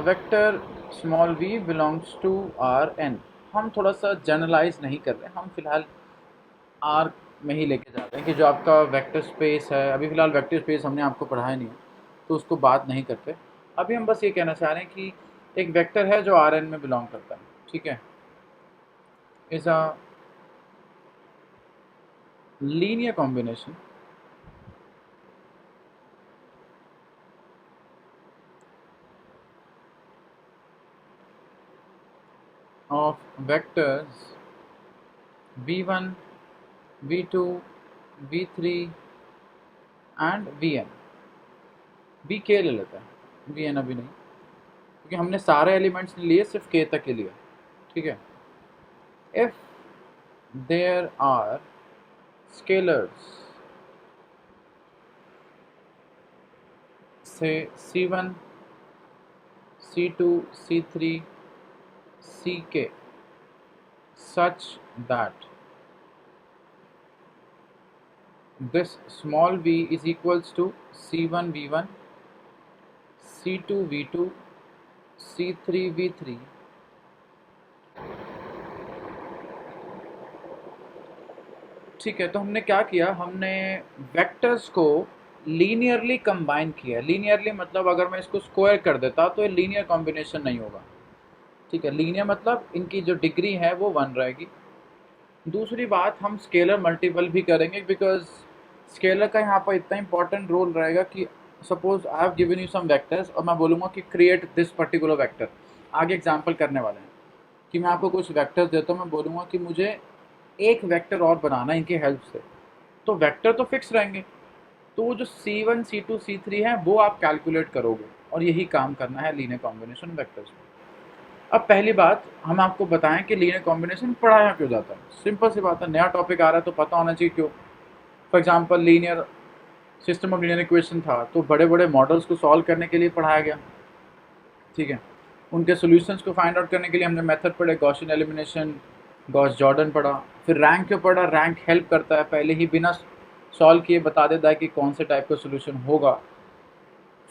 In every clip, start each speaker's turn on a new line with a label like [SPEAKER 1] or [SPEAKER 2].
[SPEAKER 1] Vector small v belongs to R n. हम थोड़ा सा जनरलाइज नहीं कर रहे, हम फिलहाल आर में ही लेके जा रहे हैं कि जो आपका वेक्टर स्पेस है, अभी फिलहाल वेक्टर स्पेस हमने आपको पढ़ाया नहीं है तो उसको बात नहीं करते। अभी हम बस ये कहना चाह रहे हैं कि एक वेक्टर है जो आर एन में बिलोंग करता है, ठीक है। Is a linear combination of vectors v1, v2, v3 and vn। vk ले लेते हैं, vn अभी नहीं, क्योंकि हमने सारे एलिमेंट्स लिए, सिर्फ k तक के लिए, ठीक है। if there are scalars say c1, c2, c3, ck such that this small v is equals to c1 v1, c2 v2, c3 v3, ठीक है। तो हमने क्या किया, हमने वेक्टर्स को लीनियरली कंबाइन किया। लीनियरली मतलब अगर मैं इसको स्क्वायर कर देता तो ये लीनियर कॉम्बिनेशन नहीं होगा, ठीक है। लीनियर मतलब इनकी जो डिग्री है वो 1 रहेगी। दूसरी बात, हम स्केलर मल्टीपल भी करेंगे, बिकॉज स्केलर का यहाँ पर इतना इंपॉर्टेंट रोल रहेगा कि suppose I have given you some vectors और मैं बोलूँगा कि क्रिएट दिस पर्टिकुलर वेक्टर। आगे एग्जाम्पल करने वाले हैं कि मैं आपको कुछ वेक्टर्स देता हूँ, मैं बोलूँगा कि मुझे एक वेक्टर और बनाना है इनकी हेल्प से। तो वेक्टर तो फिक्स रहेंगे, तो वो जो C1, C2, C3 है वो आप कैलकुलेट करोगे, और यही काम करना है लीनियर कॉम्बिनेशन वेक्टर्स में। अब पहली बात, हम आपको बताएं कि लीनियर कॉम्बिनेशन पढ़ाया क्यों जाता है। सिंपल सी बात है, नया टॉपिक आ रहा है तो पता होना चाहिए क्यों। For example linear system of linear equation था तो बड़े बड़े मॉडल्स को सॉल्व करने के लिए पढ़ाया गया, ठीक है। उनके सॉल्यूशंस को फाइंड आउट करने के लिए हमने मेथड पढ़े, गॉसियन एलिमिनेशन, गॉस जॉर्डन पढ़ा। फिर रैंक क्यों पढ़ा, रैंक हेल्प करता है, पहले ही बिना सॉल्व किए बता देता है कि कौन से टाइप का सोल्यूशन होगा।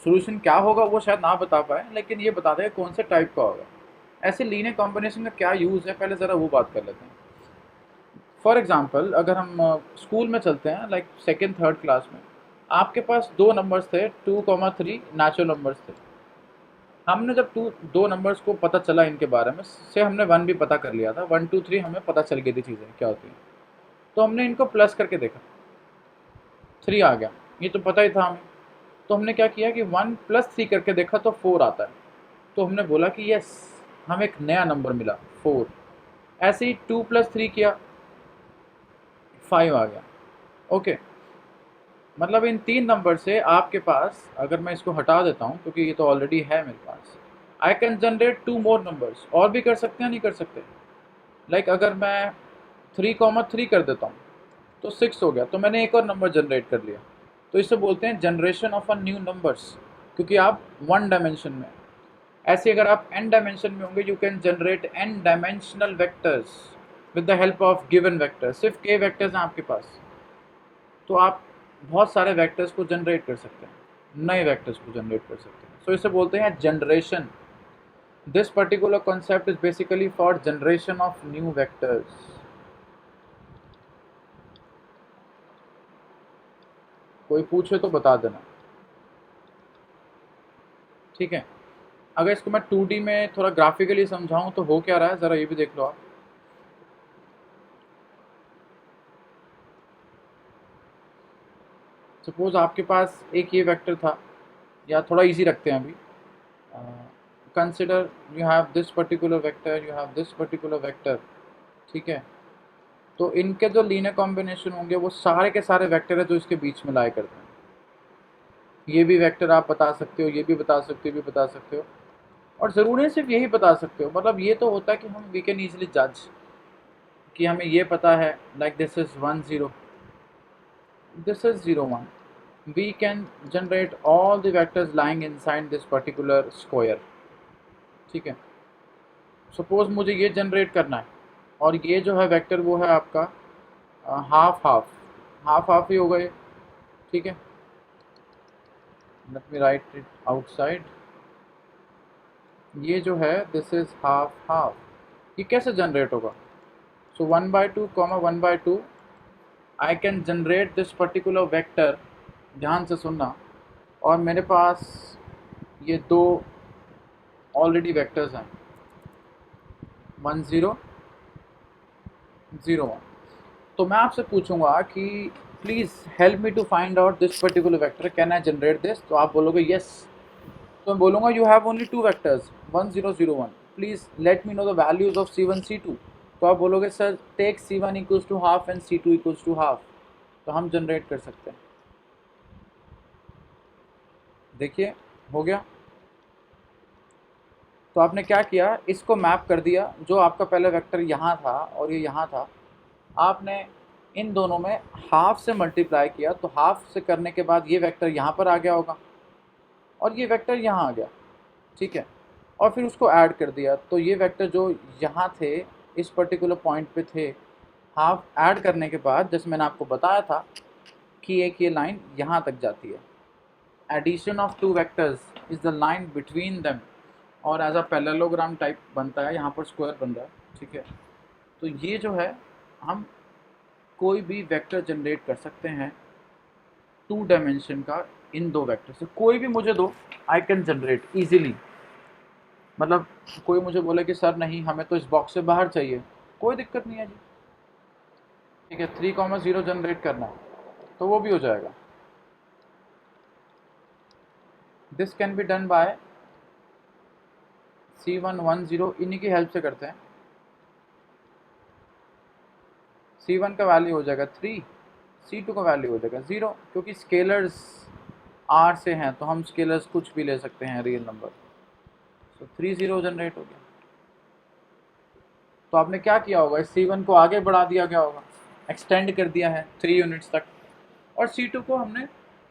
[SPEAKER 1] सोल्यूशन क्या होगा वो शायद ना बता पाए, लेकिन ये बता देगा कौन से टाइप का होगा। ऐसे लीनियर कॉम्बिनेशन का क्या यूज़ है, पहले ज़रा वो बात कर लेते हैं। फॉर एग्जांपल अगर हम स्कूल में चलते हैं, लाइक सेकेंड थर्ड क्लास में, आपके पास दो नंबर्स थे 2, 3 नेचुरल नंबर्स थे। हमने जब दो नंबर्स को पता चला इनके बारे में से, हमने 1 भी पता कर लिया था, 1, 2, 3 हमें पता चल गई थी चीज़ें क्या होती हैं। तो हमने इनको प्लस करके देखा, 3 आ गया, ये तो पता ही था हमें। तो हमने क्या किया कि 1 + 3 करके देखा तो 4 आता है। तो हमने बोला कि यस, हमें एक नया नंबर मिला 4। ऐसे ही 2 + 3 किया, 5 आ गया। ओके, मतलब इन 3 नंबर से आपके पास, अगर मैं इसको हटा देता हूँ क्योंकि ये तो ऑलरेडी है मेरे पास, I can generate 2 more numbers. और भी कर सकते हैं, नहीं कर सकते। लाइक अगर मैं 3, 3 कर देता हूँ तो 6 हो गया, तो मैंने एक और नंबर जनरेट कर लिया। तो इसे बोलते हैं generation of a new numbers, क्योंकि आप 1 डायमेंशन में। ऐसे अगर आप n डायमेंशन में होंगे, you can generate n dimensional vectors with the help of given vector. सिर्फ k वेक्टर्स हैं आपके पास, तो आप बहुत सारे वेक्टर्स को जनरेट कर सकते हैं, नए वेक्टर्स को जनरेट कर सकते हैं। सो इसे बोलते हैं generation. This particular concept is basically for generation of new vectors. कोई पूछे तो बता देना, ठीक है। अगर इसको मैं 2D में थोड़ा ग्राफिकली समझाऊं तो हो क्या रहा है, ज़रा ये भी देख लो आप। सपोज आपके पास एक ये वेक्टर था, या थोड़ा इजी रखते हैं अभी। Consider you have this particular vector, you have this particular vector, ठीक है। तो इनके जो लीनियर कॉम्बिनेशन होंगे वो सारे के सारे वेक्टर है जो इसके बीच में लाया करते हैं। ये भी वेक्टर आप बता सकते हो, ये भी बता सकते हो, ये भी बता सकते हो। और ज़रूरी नहीं सिर्फ यही बता सकते हो, मतलब ये तो होता है कि हम वी कैन ईजिली जज कि हमें ये पता है, like this is 1 0, this is 0 1। We can generate all the vectors lying inside this particular square, ठीक है। सपोज मुझे ये जनरेट करना है, और ये जो है वेक्टर वो है आपका हाफ हाफ, हाफ हाफ ही हो गए, ठीक है। Let me right it outside, ये जो है दिस इज हाफ हाफ, ये कैसे जनरेट होगा? सो 1/2 comma 1/2, I can generate this particular vector, ध्यान से सुनना। और मेरे पास ये दो ऑलरेडी वेक्टर्स हैं, 10 0 1। तो मैं आपसे पूछूंगा कि please help me to find out this particular vector, can I generate this? तो आप बोलोगे यस। तो मैं बोलूँगा you have only two vectors 10 0 1, please let me know the values of C1 C2। तो आप बोलोगे sir take C1 equals to half and C2 equals to half. तो हम जनरेट कर सकते हैं। देखिए हो गया। तो आपने क्या किया, इसको मैप कर दिया, जो आपका पहला वेक्टर यहाँ था और ये यहाँ था, आपने इन दोनों में हाफ से मल्टीप्लाई किया, तो हाफ से करने के बाद ये वेक्टर यहाँ पर आ गया होगा और ये वेक्टर यहाँ आ गया, ठीक है। और फिर उसको ऐड कर दिया, तो ये वेक्टर जो यहाँ थे इस पर्टिकुलर पॉइंट पे थे, हाफ ऐड करने के बाद जैसे मैंने आपको बताया था कि एक ये लाइन यहाँ तक जाती है। Addition of two vectors is the line between them, और एज अ पैरेललोग्राम टाइप बनता है, यहाँ पर स्क्वायर बन रहा है, ठीक है। तो ये जो है हम कोई भी वेक्टर जनरेट कर सकते हैं 2 डायमेंशन का, इन दो वेक्टर से कोई भी मुझे दो, आई कैन जनरेट इजीली। मतलब कोई मुझे बोले कि सर नहीं हमें तो इस बॉक्स से बाहर चाहिए, कोई दिक्कत नहीं है जी, ठीक है, 3 0 जनरेट करना है तो वो भी हो जाएगा। This can be done by C1 10, इन्हीं की हेल्प से करते हैं। C1 का वैल्यू हो जाएगा 3, C2 का वैल्यू हो जाएगा 0, क्योंकि स्केलर्स R से हैं तो हम स्केलर्स कुछ भी ले सकते हैं रियल नंबर। सो 3 0 जनरेट हो गया। तो आपने क्या किया होगा, इस C1 को आगे बढ़ा दिया गया होगा, एक्सटेंड कर दिया है 3 यूनिट्स तक, और C2 को हमने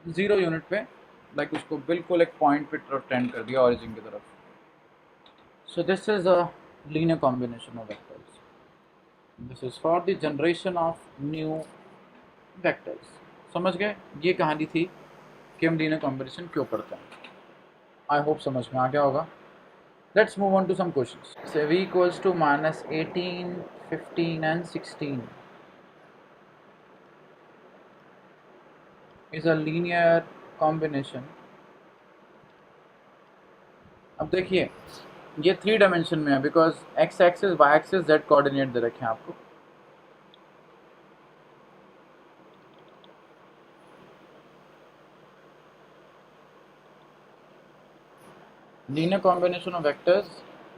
[SPEAKER 1] 0 यूनिट पे, लाइक उसको बिल्कुल एक पॉइंट पे तरफ टेंड कर दिया ऑरिजिन की तरफ। So this is a linear combination of vectors. This is for the generation of new vectors. समझ गए? ये कहानी थी कि हम लीनियर कॉम्बिनेशन क्यों करते हैं। आई होप समझ में आ गया होगा। Let's move on to some questions. So v equals to minus 18, 15 and 16 is a linear combination. अब देखिए ये 3 डायमेंशन में है because x axis, y axis, z coordinate दे रखे हैं आपको। लीनियर कॉम्बिनेशन ऑफ वेक्टर्स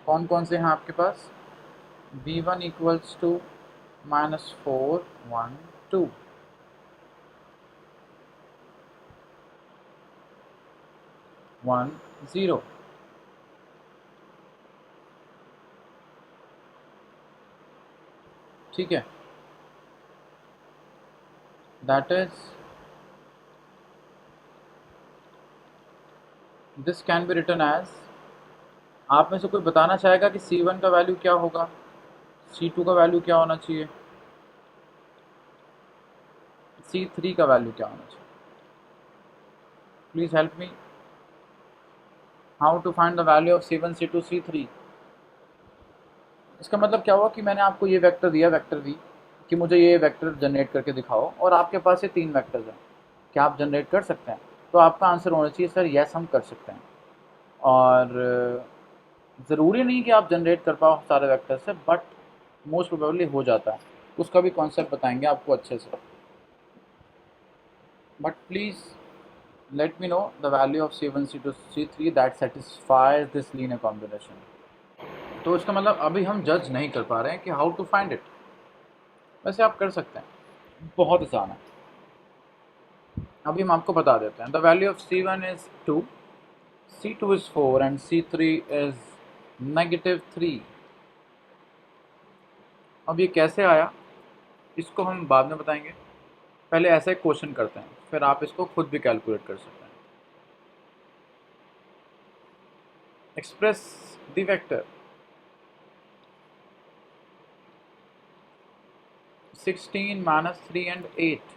[SPEAKER 1] कौन कौन से हैं आपके पास? v1 इक्वल्स टू -4 1 2, 1 0, ठीक है। That is this can be written as, आप में से कोई बताना चाहेगा कि C1 का वैल्यू क्या होगा, C2 का वैल्यू क्या होना चाहिए, C3 का वैल्यू क्या होना चाहिए? Please help me, how to find the value of C1 C2 C3। इसका मतलब क्या हुआ कि मैंने आपको ये वेक्टर दिया, वेक्टर v, कि मुझे ये वेक्टर जनरेट करके दिखाओ, और आपके पास ये 3 वेक्टर्स हैं, क्या आप जनरेट कर सकते हैं? तो आपका आंसर होना चाहिए सर यस हम कर सकते हैं। और ज़रूरी नहीं कि आप जनरेट कर पाओ सारे वेक्टर से, बट मोस्ट प्रोबेबली हो जाता है। उसका भी कॉन्सेप्ट बताएंगे आपको अच्छे से, but please let me know the value of C1 C2 C3 that satisfies this linear combination। तो इसका मतलब अभी हम जज नहीं कर पा रहे हैं कि हाउ टू फाइंड इट। वैसे आप कर सकते हैं, बहुत आसान है। अभी हम आपको बता देते हैं। The value of C1 is 2, C2 is 4 and C3 is -3। अब ये कैसे आया इसको हम बाद में बताएंगे, पहले ऐसा एक क्वेश्चन करते हैं, फिर आप इसको खुद भी कैलकुलेट कर सकते हैं। Express the vector 16 -3 and 8।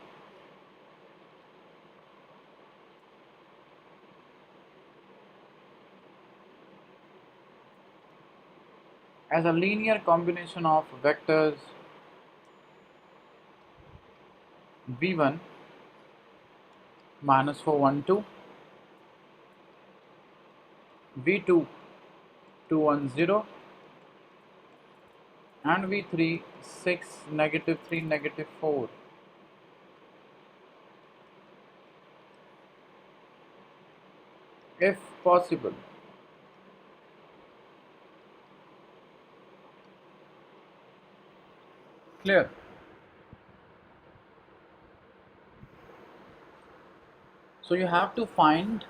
[SPEAKER 1] as a linear combination of vectors v1 minus 4 1 2, v2 2 1 0, and v3 6 negative 3 negative 4. If possible, clear? So you have to find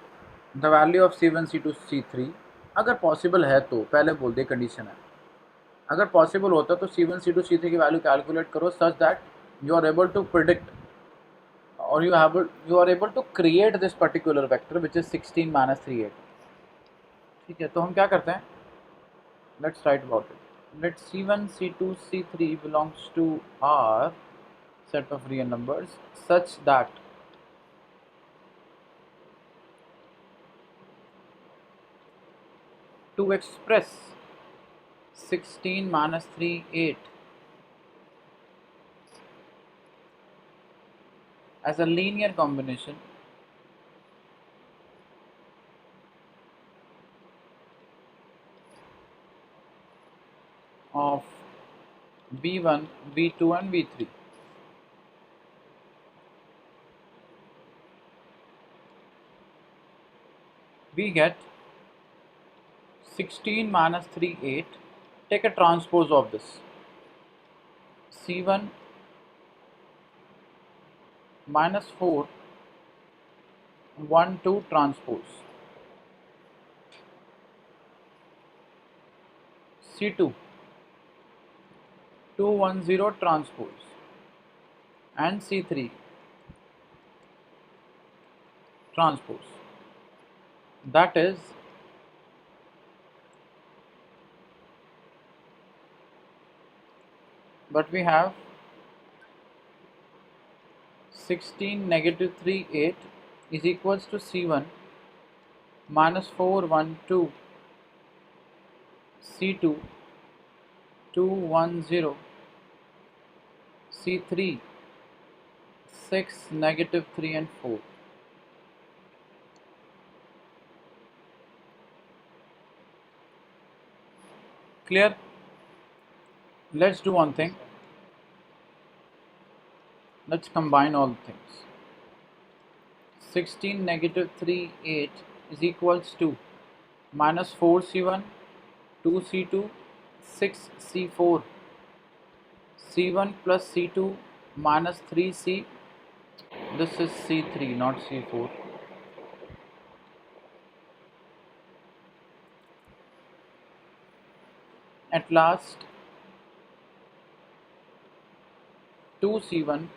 [SPEAKER 1] the value of C1 C2 C3. अगर possible है तो पहले बोल दे condition है, अगर possible होता तो C1 C2 C3 की वैल्यू कैलकुलेट करो such that you are able to predict or you are able to create this particular vector which is 16 minus 3 8. ठीक है, तो हम क्या करते हैं, let's write about it. Let C1 C2 C3 belongs to R set of real numbers such that to express 16 minus 3 8 as a linear combination of V1, V2 and V3. We get 16 minus 3 8. Take a transpose of this. C1 minus 4 1 2 transpose. C2 2 1 0 transpose, and C3 transpose. That is but we have 16 negative 3 8 is equals to C1 minus 4 1 2 C2 2 1 0 C3 6 negative 3 and 4. Clear? Let's do one thing. Let's combine all the things. 16 negative 3 8 is equals to minus 4 C1 2 C2 6 C4 C1 plus C2 minus 3C. This is C3 not C4. At last 2C1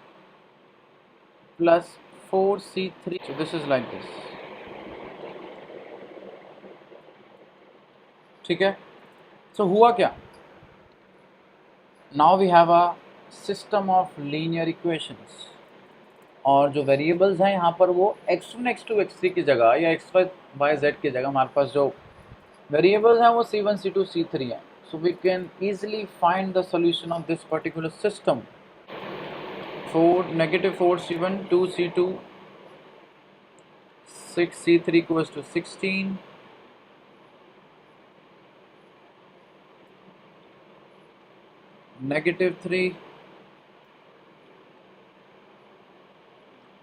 [SPEAKER 1] plus 4C3. So this is like this. ठीक है, so हुआ क्या, now we have a system of linear equations और जो variables हैं यहाँ पर वो x1 x2 x3 की जगह या x5 yz की जगह हमारे पास जो वेरिएबल्स हैं वो C1 C2 C3 हैं. So we can easily find the solution of this particular system. 4 negative 4 C1 2 C2 6 C3 equals to 16. Negative 3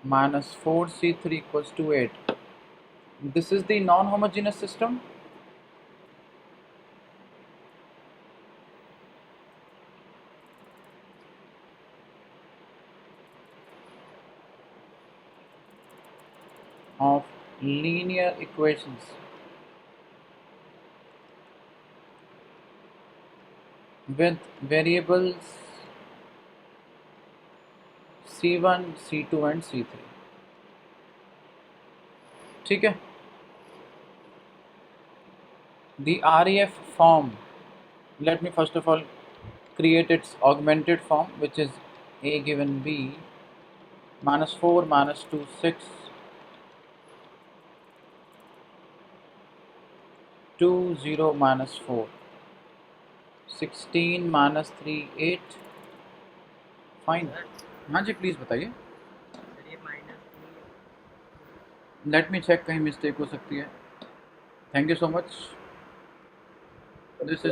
[SPEAKER 1] minus 4 C3 equals to 8. This is the non-homogeneous system. Of linear equations with variables C1, C2 and C3. ठीक है, the REF form, let me first of all create its augmented form, which is A given B minus 4 minus 2 6 2 0 minus 4. 16 minus 3 8। Fine. हाँ जी please बताइए। Let me check, कहीं mistake हो सकती है। Thank you so much. This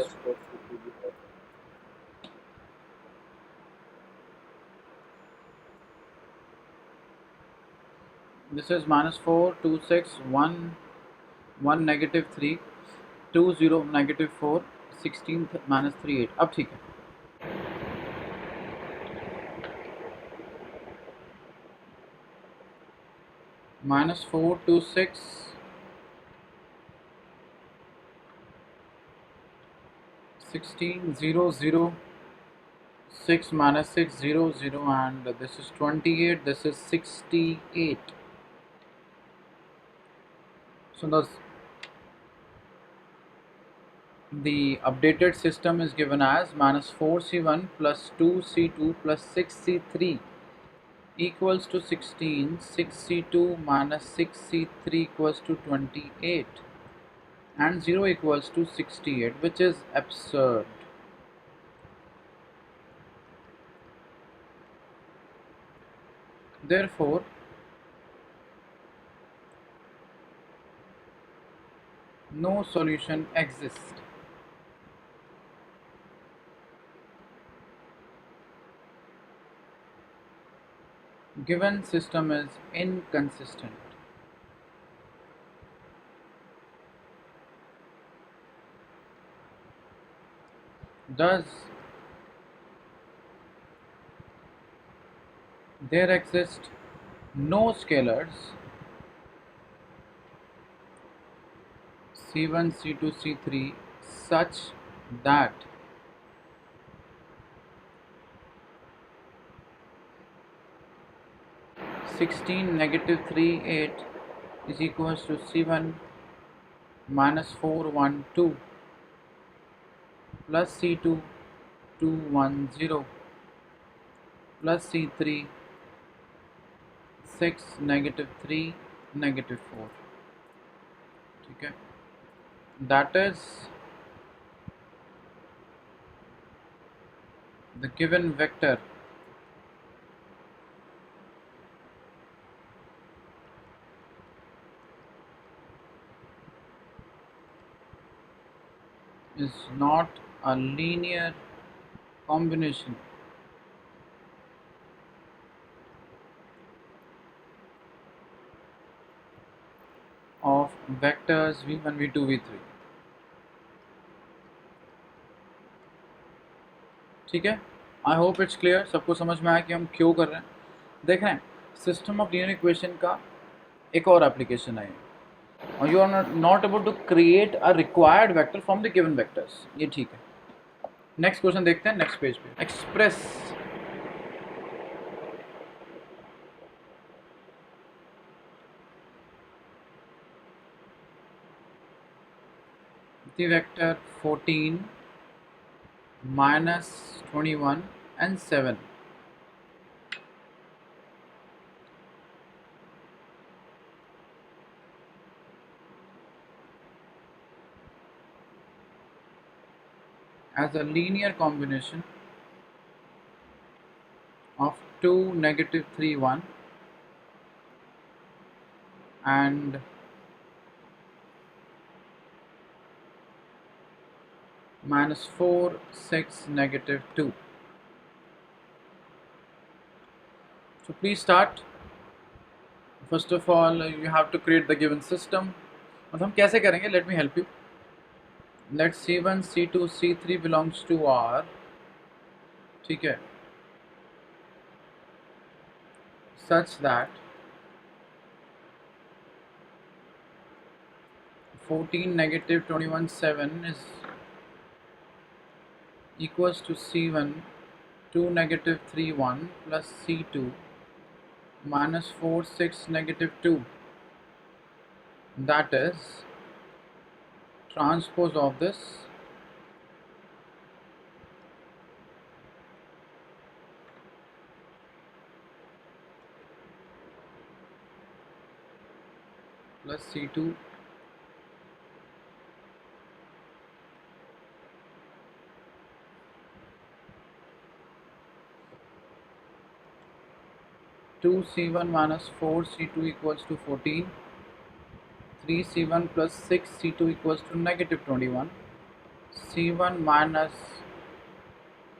[SPEAKER 1] is minus 4 2 6 1 1 negative 3 2 0 negative 4 16 minus 3 8। अब ठीक है। minus 4 2 6 16 0 0 6 minus 6 0 0 and this is 28, this is 68. So the updated system is given as minus 4c1 plus 2c2 plus 6c3 equals to 16. 6c2 minus 6c3 equals to 28 and 0 equals to 68, which is absurd. Therefore, no solution exists. Given system is inconsistent. Does there exist no scalars C1, C2, C3 such that 16 negative 3 8 is equals to C1 minus 4 1 2 plus C2 2 1 0 plus C3 6 negative 3 negative 4. ठीक है, that is the given vector is not a linear combination of vectors v1 v2 v3। ठीक है, I hope it's clear, सबको समझ में आया कि हम क्यों कर रहे हैं। देख रहे हैं, सिस्टम ऑफ लीनियर इक्वेशन का एक और एप्लीकेशन है, और you are not able to create a required vector from the given vectors. ये ठीक है। नेक्स्ट क्वेश्चन देखते हैं, नेक्स्ट पेज पे। Express the vector 14 minus 21 and 7 as a linear combination of 2 negative 3 1 and minus 4 6 negative 2. So please start. First of all, you have to create the given system. अब हम कैसे करेंगे? Let me help you. Let C1 C2 C3 belongs to R, ठीक है, such that 14 negative 21 7 is equals to C1 2 negative 3 1 plus C2 minus 4 6 negative 2, that is transpose of this plus C2 2c1 minus 4c2 equals to 14. 3c1 plus 6c2 equals to negative 21. c1 minus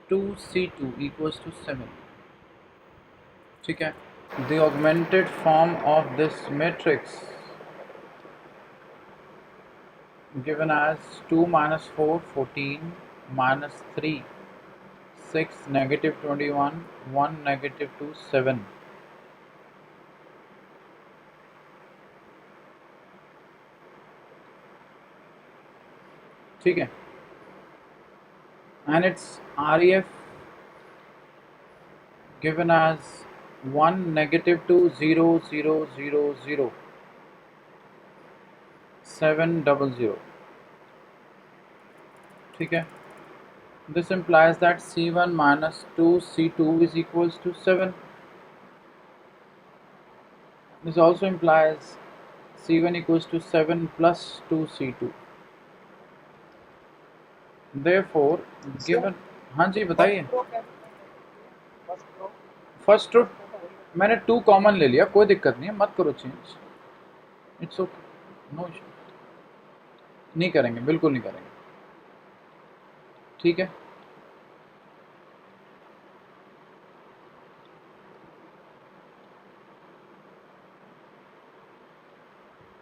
[SPEAKER 1] 2c2 equals to 7. ठीक है. The augmented form of this matrix given as 2 minus 4 14 minus 3 6 negative 21 1 negative 2 7. ठीक है. And its REF given as 1 negative 2 0 0 0 0 7 0 0. ठीक है. This implies that C1 minus 2C2 is equals to 7. This also implies C1 equals to 7 plus 2C2. Therefore, given हाँ जी बताइए. First row मैंने 2 common ले लिया, कोई दिक्कत नहीं है, मत करो change. It's okay, no issue. नहीं करेंगे, बिल्कुल नहीं करेंगे. ठीक है.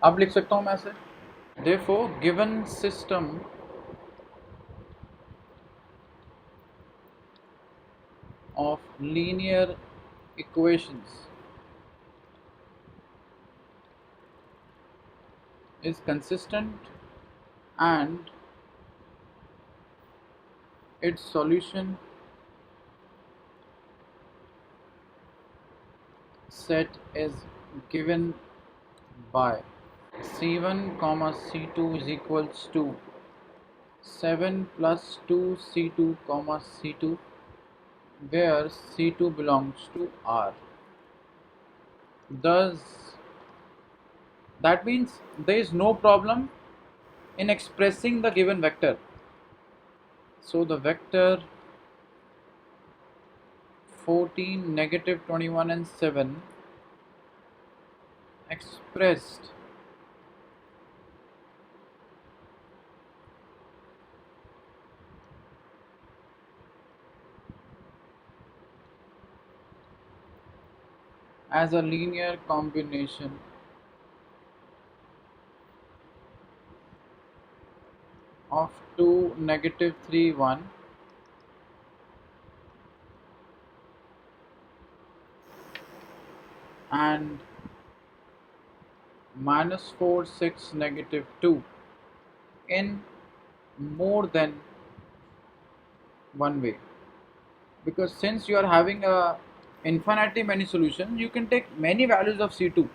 [SPEAKER 1] अब लिख सकता हूं मैं ऐसे. Therefore, given system of linear equations is consistent and its solution set is given by C1 comma C2 is equals to 7 plus 2C2 comma C2, where C2 belongs to R. Thus, that means there is no problem in expressing the given vector. So the vector 14, negative 21 and 7 expressed as a linear combination of 2, negative 3 1 and minus 4 6 negative 2 in more than one way, because since you are having a infinitely many solutions, you can take many values of C2